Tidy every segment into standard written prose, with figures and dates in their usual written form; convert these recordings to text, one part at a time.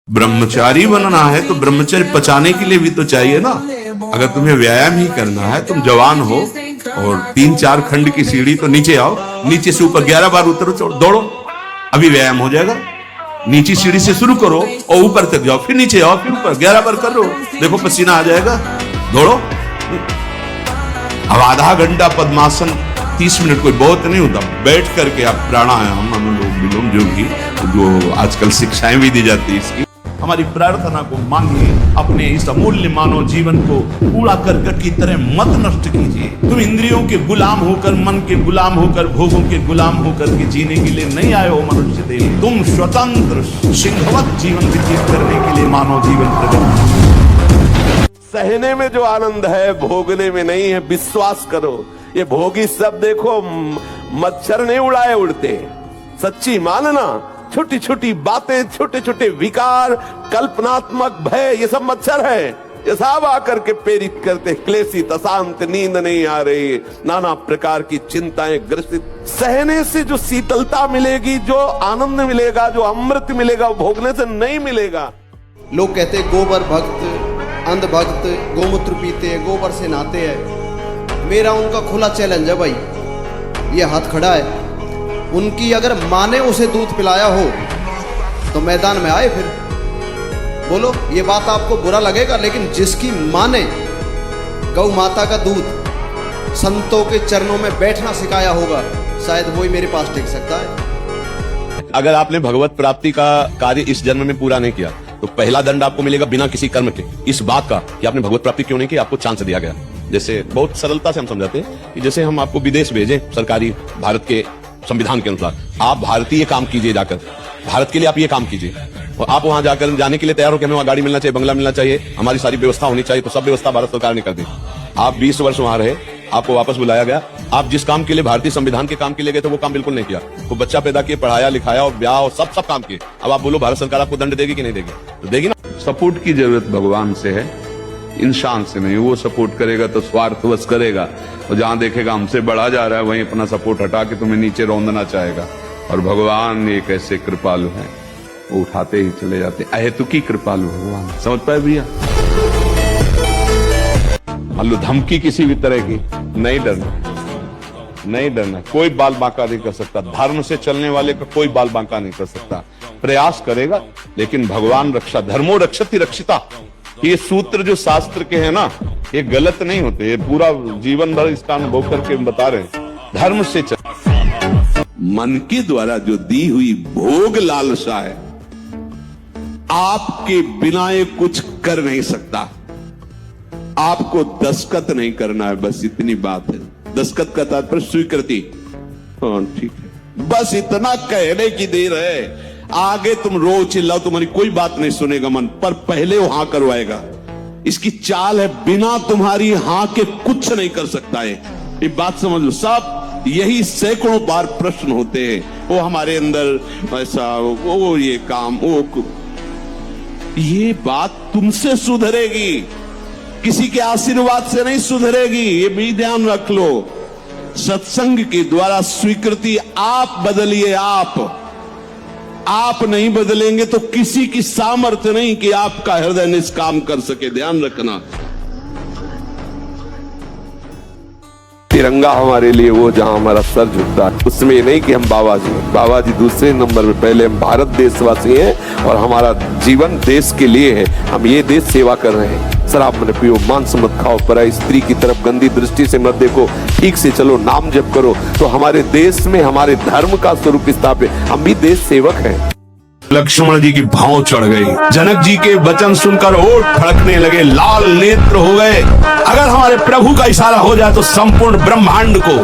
ब्रह्मचारी बनना है तो ब्रह्मचर्य पचाने के लिए भी तो चाहिए ना। अगर तुम्हें व्यायाम ही करना है, तुम जवान हो और 3-4 खंड की सीढ़ी तो नीचे आओ, नीचे से ऊपर 11 बार उतरो, दौड़ो, अभी व्यायाम हो जाएगा। नीचे सीढ़ी से शुरू करो और ऊपर तक जाओ, फिर नीचे आओ, फिर ऊपर 11 बार करो, देखो पसीना आ जाएगा, दौड़ो। अब आधा घंटा पद्मासन 30 मिनट कोई बहुत नहीं होता। बैठ करके आप प्राणायाम, अनुलोम विलोम, जो आजकल शिक्षाएं भी दी जाती है इसकी, हमारी प्रार्थना को मानिए। अपने इस अमूल्य मानव जीवन को कूड़ा करकट की तरह मत नष्ट कीजिए। तुम इंद्रियों के गुलाम होकर, मन के गुलाम होकर, भोगों के गुलाम होकर के जीने के लिए नहीं आए हो मनुष्य देह। तुम स्वतंत्र सिंहवत जीवन व्यतीत करने के लिए मानव जीवन प्रकट। सहने में जो आनंद है भोगने में नहीं है, विश्वास करो। ये भोगी सब देखो मच्छर नहीं उड़ाए उड़ते, सच्ची मानना। छोटी छोटी बातें, छोटे छोटे विकार, कल्पनात्मक भय, ये सब मच्छर है। ये सब आकर के प्रेरित करते, क्लेशित, अशांत, नींद नहीं आ रही, नाना प्रकार की चिंताएं ग्रसित। सहने से जो शीतलता मिलेगी, जो आनंद मिलेगा, जो अमृत मिलेगा, वो भोगने से नहीं मिलेगा। लोग कहते हैं गोबर भक्त, अंध भक्त, गोमूत्र पीते हैं, गोबर से नहाते हैं। मेरा उनका खुला चैलेंज है भाई, ये हाथ खड़ा है, उनकी अगर माँ ने उसे दूध पिलाया हो तो मैदान में आए। फिर बोलो, ये बात आपको बुरा लगेगा, लेकिन जिसकी माँ ने गौ माता का दूध संतों के चरणों में बैठना सिखाया होगा, शायद वही मेरे पास टिक सकता है। अगर आपने भगवत प्राप्ति का कार्य इस जन्म में पूरा नहीं किया तो पहला दंड आपको मिलेगा बिना किसी कर्म के, इस बात का कि आपने भगवत प्राप्ति क्यों नहीं की, आपको चांस दिया गया। जैसे बहुत सरलता से हम समझाते हैं कि जैसे हम आपको विदेश भेजें सरकारी, भारत के संविधान के अनुसार, आप भारतीय काम कीजिए, जाकर भारत के लिए आप ये काम कीजिए, और आप वहां जाकर जाने के लिए तैयार हो कि हमें वहां गाड़ी मिलना चाहिए, बंगला मिलना चाहिए, हमारी सारी व्यवस्था होनी चाहिए, तो सब व्यवस्था भारत सरकार ने कर दी। आप 20 वर्ष वहां रहे, आपको वापस बुलाया गया, आप जिस काम के लिए भारतीय संविधान के काम के लिए गए थे वो काम बिल्कुल नहीं किया, वो बच्चा पैदा किए, पढ़ाया लिखाया और ब्याह और सब काम किए। अब आप बोलो भारत सरकार आपको दंड देगी कि नहीं देगी? तो देगी ना। सपोर्ट की जरूरत भगवान से है, इंसान से नहीं। वो सपोर्ट करेगा तो स्वार्थवश करेगा, और जहां देखेगा हमसे बढ़ा जा रहा है वहीं अपना सपोर्ट हटा के तुम्हें नीचे रौंदना चाहेगा। और भगवान एक ऐसे कृपालु हैं, वो उठाते ही चले जाते। अहेतुकी कृपालु भगवान, समझ पाए भैया? मान लो धमकी किसी भी तरह की, नहीं डरना, नहीं डरना। कोई बाल बांका नहीं कर सकता, धर्म से चलने वाले का कोई बाल बांका नहीं कर सकता। प्रयास करेगा, लेकिन भगवान रक्षा, धर्मो रक्षति रक्षिता, ये सूत्र जो शास्त्र के हैं ना, ये गलत नहीं होते, ये पूरा जीवन भर इसका अनुभव करके बता रहे हैं। धर्म से चल, मन के द्वारा जो दी हुई भोग लालसा है, आपके बिना ये कुछ कर नहीं सकता। आपको दस्तखत नहीं करना है, बस इतनी बात है। दस्तखत का तात्पर्य स्वीकृति। हाँ ठीक है, बस इतना कहने की देर है। आगे तुम रो चिल्लाओ, तुम्हारी कोई बात नहीं सुनेगा मन, पर पहले वो हाँ करवाएगा। इसकी चाल है, बिना तुम्हारी हाँ के कुछ नहीं कर सकता है। ये बात समझ लो। सब यही सैकड़ों बार प्रश्न होते हैं, वो हमारे अंदर ऐसा, वो ये काम, वो ये बात तुमसे सुधरेगी, किसी के आशीर्वाद से नहीं सुधरेगी, ये भी ध्यान रख लो। सत्संग के द्वारा स्वीकृति आप बदलिए, आप नहीं बदलेंगे तो किसी की सामर्थ्य नहीं कि आपका हृदय निष्काम कर सके, ध्यान रखना। तिरंगा हमारे लिए वो जहां हमारा सर झुकता है, उसमें नहीं कि हम बाबा जी दूसरे नंबर में, पहले हम भारत देशवासी हैं और हमारा जीवन देश के लिए है। हम ये देश सेवा कर रहे हैं। शराब मत पियो, मांस मत खाओ, पराई स्त्री की तरफ गंदी दृष्टि से मत देखो, ठीक से चलो, नाम जप करो, तो हमारे देश में हमारे धर्म का स्वरूप स्थापित। हम भी देश सेवक हैं। लक्ष्मण जी की भाव चढ़ गई, जनक जी के वचन सुनकर ओठ खड़कने लगे, लाल नेत्र हो गए। अगर हमारे प्रभु का इशारा हो जाए तो संपूर्ण ब्रह्मांड को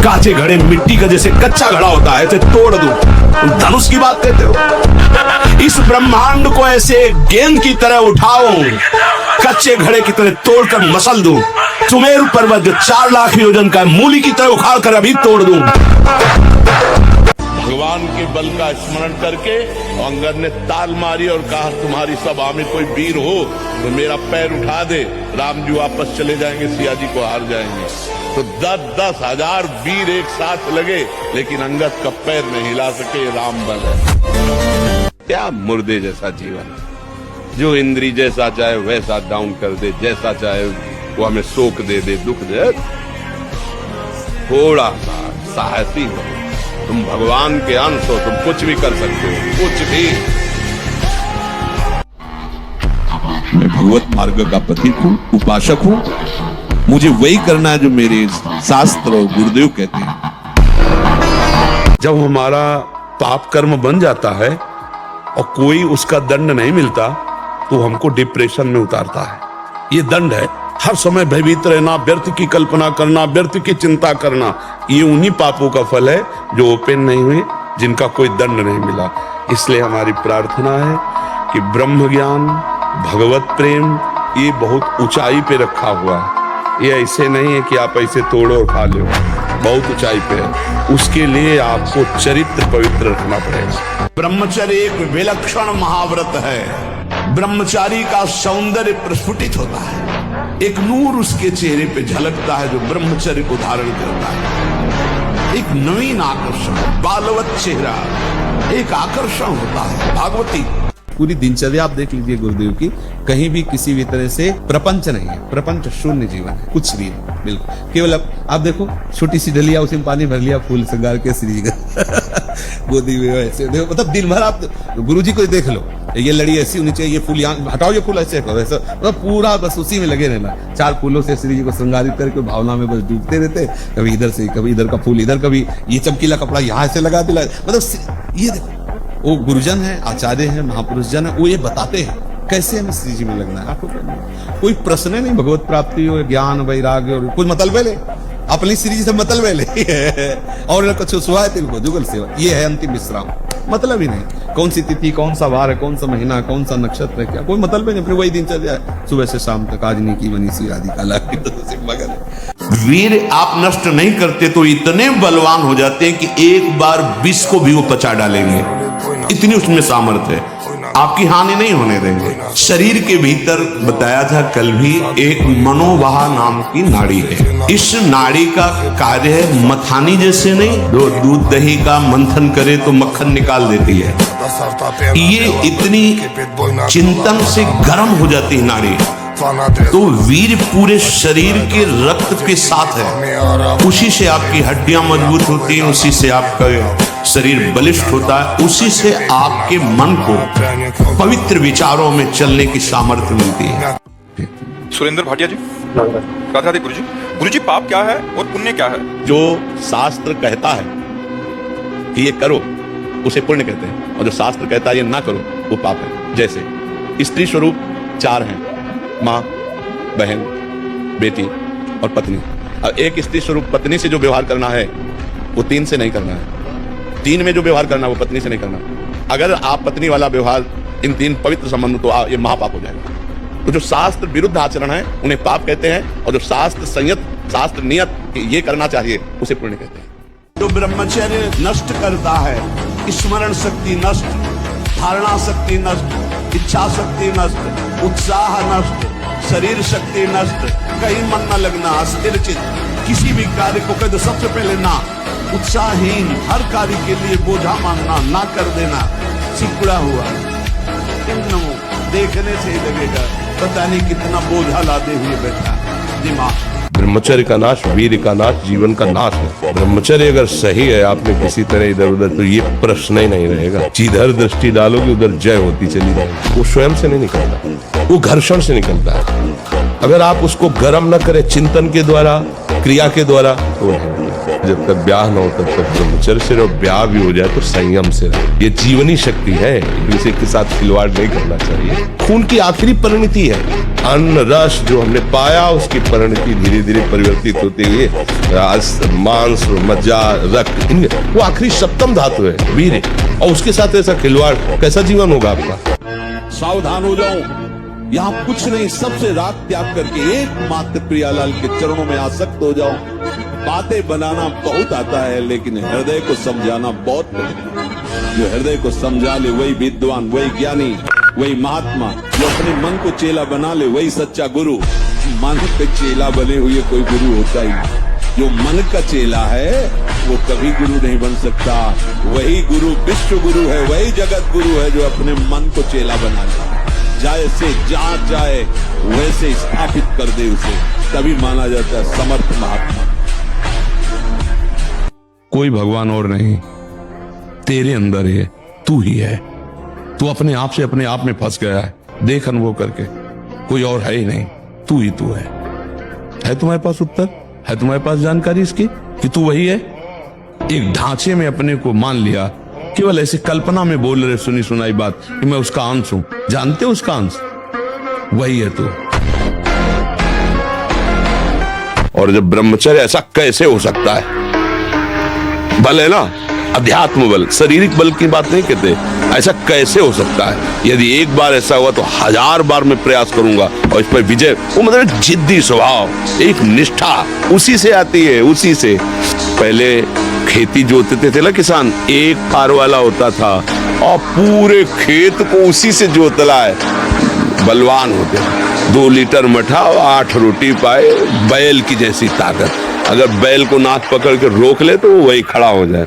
कांचे घड़े मिट्टी का जैसे कच्चा घड़ा होता है ऐसे तोड़ दूं। तुम धनुष की बात कहते हो? इस ब्रह्मांड को ऐसे गेंद की तरह उठाओ, कच्चे घड़े की तरह तोड़कर मसल दूं। सुमेरु पर्वत जो 4 लाख योजन का मूली की तरह उखाड़ कर अभी तोड़ दूं। भगवान के बल का स्मरण करके अंगद ने ताल मारी और कहा, तुम्हारी सभा में कोई वीर हो तो मेरा पैर उठा दे, राम जी वापस चले जाएंगे, सिया जी को हार जाएंगे। तो 10-10 हजार वीर एक साथ लगे, लेकिन अंगद का पैर नहीं हिला सके। राम बल है। क्या मुर्दे जैसा जीवन, जो इंद्री जैसा चाहे वैसा डाउन कर दे, जैसा चाहे वो हमें शोक दे दे, दुख दे। थोड़ा सा साहसी हो, तुम भगवान के अंश हो, तुम कुछ भी कर सकते हो, कुछ भी। मैं भगवत मार्ग का पथिक हूँ, उपासक हूँ। मुझे वही करना है जो मेरे शास्त्र और गुरुदेव कहते हैं। जब हमारा पाप कर्म बन जाता है और कोई उसका दंड नहीं मिलता तो हमको डिप्रेशन में उतारता है। ये दंड है, हर समय भयभीत रहना, व्यर्थ की कल्पना करना, व्यर्थ की चिंता करना। ये उन्हीं पापों का फल है जो ओपन नहीं हुए, जिनका कोई दंड नहीं मिला। इसलिए हमारी प्रार्थना है कि ब्रह्म ज्ञान, भगवत प्रेम ये बहुत ऊंचाई पे रखा हुआ है। ये ऐसे नहीं है कि आप ऐसे तोड़ो और खा लो, बहुत ऊंचाई पे है। उसके लिए आपको चरित्र पवित्र रखना पड़ेगा। ब्रह्मचर्य एक विलक्षण महाव्रत है। ब्रह्मचारी का सौंदर्य प्रस्फुटित होता है, एक नूर उसके चेहरे पे झलकता है जो ब्रह्मचर्य को धारण करता है। एक नवीन आकर्षण, बालवत चेहरा, एक आकर्षण होता है। भागवती पूरी दिनचर्या आप देख लीजिए गुरुदेव की, कहीं भी किसी भी तरह से प्रपंच नहीं है, प्रपंच शून्य जीवन है, कुछ भी नहीं, बिल्कुल। केवल आप देखो, छोटी सी डलिया, उसी में पानी भर लिया, फूल श्रृंगार के श्री जी गोदी में ऐसे देखो, मतलब दिन भर आप गुरु जी को देख लो, ये लड़ी ऐसी होनी चाहिए, ये फूल यहाँ हटाओ, ये फूल ऐसे करो, ऐसा मतलब पूरा बस उसी में लगे रहना। 4 फूलों से श्री जी को श्रृंगारित करके भावना में बस डूबते रहते, कभी इधर से, कभी इधर का फूल इधर, कभी ये चमकीला कपड़ा यहाँ से लगा दिला, मतलब ये देखो, वो गुरुजन है, आचार्य है, महापुरुष जन है, वो ये बताते हैं कैसे हमें श्री जी में लगना है। आपको कोई प्रश्न नहीं, भगवत प्राप्ति हो, ज्ञान, वैराग्य और कुछ मतलब ले, अपनी श्री जी से मतलब ले और कुछ सुहा है तिनको जुगल सेवा, ये है अंतिम विश्राम। मतलब ही नहीं, कौन सी तिथि, कौन सा वार है, कौन सा महीना, कौन सा नक्षत्र है, क्या कोई मतलब ही नहीं। अपनी वही दिनचर्या है, सुबह से शाम तक, आज नहीं की बनी सी आदि काला। वीर आप नष्ट नहीं करते तो इतने बलवान हो जाते हैं कि एक बार विष को भी वो पचा डालेंगे, इतनी उसमें सामर्थ्य है, आपकी हानि नहीं होने देंगे। शरीर के भीतर बताया था कल भी, एक मनोवाह नाम की नाड़ी है। इस नाड़ी का कार्य है मथानी जैसे नहीं, जो दूध दही का मंथन करे तो मक्खन निकाल देती है, ये इतनी चिंतन से गर्म हो जाती है नाड़ी। तो वीर पूरे शरीर के रक्त के साथ है, उसी से आपकी हड्डियां मजबूत होती हैं, उसी से आपका शरीर बलिष्ठ होता है, उसी से आपके मन को पवित्र विचारों में चलने की सामर्थ्य मिलती है। सुरेंद्र भाटिया जी, राधे राधे गुरु जी। गुरु जी, पाप क्या है और पुण्य क्या है? जो शास्त्र कहता है कि ये करो उसे पुण्य कहते हैं, और जो शास्त्र कहता है ये ना करो वो पाप है। जैसे स्त्री स्वरूप 4 हैं, माँ, बहन, बेटी और पत्नी। अब एक स्त्री स्वरूप पत्नी से जो व्यवहार करना है वो 3 से नहीं करना है, 3 में जो व्यवहार करना है वो पत्नी से नहीं करना। अगर आप पत्नी वाला व्यवहार इन 3 पवित्र संबंध, तो ये महापाप हो जाएगा। तो जो शास्त्र विरुद्ध आचरण है उन्हें पाप कहते हैं, और जो शास्त्र संयत, शास्त्र नियत ये करना चाहिए उसे पुण्य कहते हैं। जो ब्रह्मचर्य नष्ट करता है, स्मरण शक्ति नष्ट, धारणा शक्ति नष्ट, इच्छा शक्ति नष्ट, उत्साह नष्ट, शरीर शक्ति नष्ट, कहीं मन न लगना, अस्थिर चित्त, किसी भी कार्य को कह दो सबसे पहले ना, उत्साहहीन, हर कार्य के लिए बोझा मानना, ना कर देना, सिकुड़ा हुआ, देखने से ही लगेगा पता नहीं कितना बोझा लादे हुए बैठा दिमाग। ब्रह्मचर्य का नाश वीर का नाश, जीवन का नाश है। ब्रह्मचर्य अगर सही है, आपने किसी तरह इधर उधर, तो ये प्रश्न ही नहीं रहेगा। जिधर दृष्टि डालोगे उधर जय होती चली जाएगी। वो स्वयं से नहीं निकलता, वो घर्षण से निकलता है। अगर आप उसको गर्म न करें चिंतन के द्वारा, क्रिया के द्वारा, तो जब तक ब्याह न हो तब तक ब्रह्मचर्य से रहो। ब्याह भी हो जाए तो संयम से रहो। ये जीवनी शक्ति है, किसी के साथ खिलवाड़ नहीं करना चाहिए। खून की आखिरी परिणति है, अन्न रस जो हमने पाया उसकी परिणति धीरे धीरे परिवर्तित होती हुई मांस, मज्जा, रक्त, वो आखिरी सप्तम धातु है वीर, और उसके साथ ऐसा खिलवाड़, कैसा जीवन होगा आपका। सावधान हो जाओ, यहाँ कुछ नहीं, सबसे राग त्याग करके एकमात्र प्रियालाल के चरणों में आसक्त हो जाओ। बातें बनाना बहुत आता है, लेकिन हृदय को समझाना बहुत कठिन। जो हृदय को समझा ले वही विद्वान, वही ज्ञानी, वही महात्मा। जो अपने मन को चेला बना ले वही सच्चा गुरु। मन पे चेला बने हुए कोई गुरु होता ही नहीं। जो मन का चेला है वो कभी गुरु नहीं बन सकता। वही गुरु विश्व गुरु है, वही जगत गुरु है जो अपने मन को चेला बना ले, जैसे जहां जाए वैसे स्थापित कर दे उसे, तभी माना जाता है समर्थ महात्मा। कोई भगवान और नहीं, तेरे अंदर है, तू ही है। तू अपने आप से अपने आप में फंस गया है, देख अनुभव करके, कोई और है ही नहीं, तू ही तू है। है तुम्हारे पास उत्तर, है तुम्हारे पास जानकारी इसकी कि तू वही है? एक ढांचे में अपने को मान लिया, केवल ऐसे कल्पना में बोल रहे सुनी सुनाई बात कि मैं उसका अंश हूं। जानते हो उसका अंश वही है तू। और जब ब्रह्मचर्य, ऐसा कैसे हो सकता है? बल है ना, अध्यात्म बल, शारीरिक बल की बात नहीं कहते। ऐसा कैसे हो सकता है? यदि एक बार ऐसा हुआ तो 1000 बार मैं प्रयास करूंगा और इस पर विजय। वो मतलब जिद्दी स्वभाव, एक निष्ठा उसी से आती है, उसी से। पहले खेती जोतते थे ना किसान, एक पार वाला होता था और पूरे खेत को उसी से जोतला है, बलवान होते। 2 लीटर मठा और 8 रोटी पाए, बैल की जैसी ताकत। अगर बैल को नाक पकड़ के रोक ले तो वो वही खड़ा हो जाए।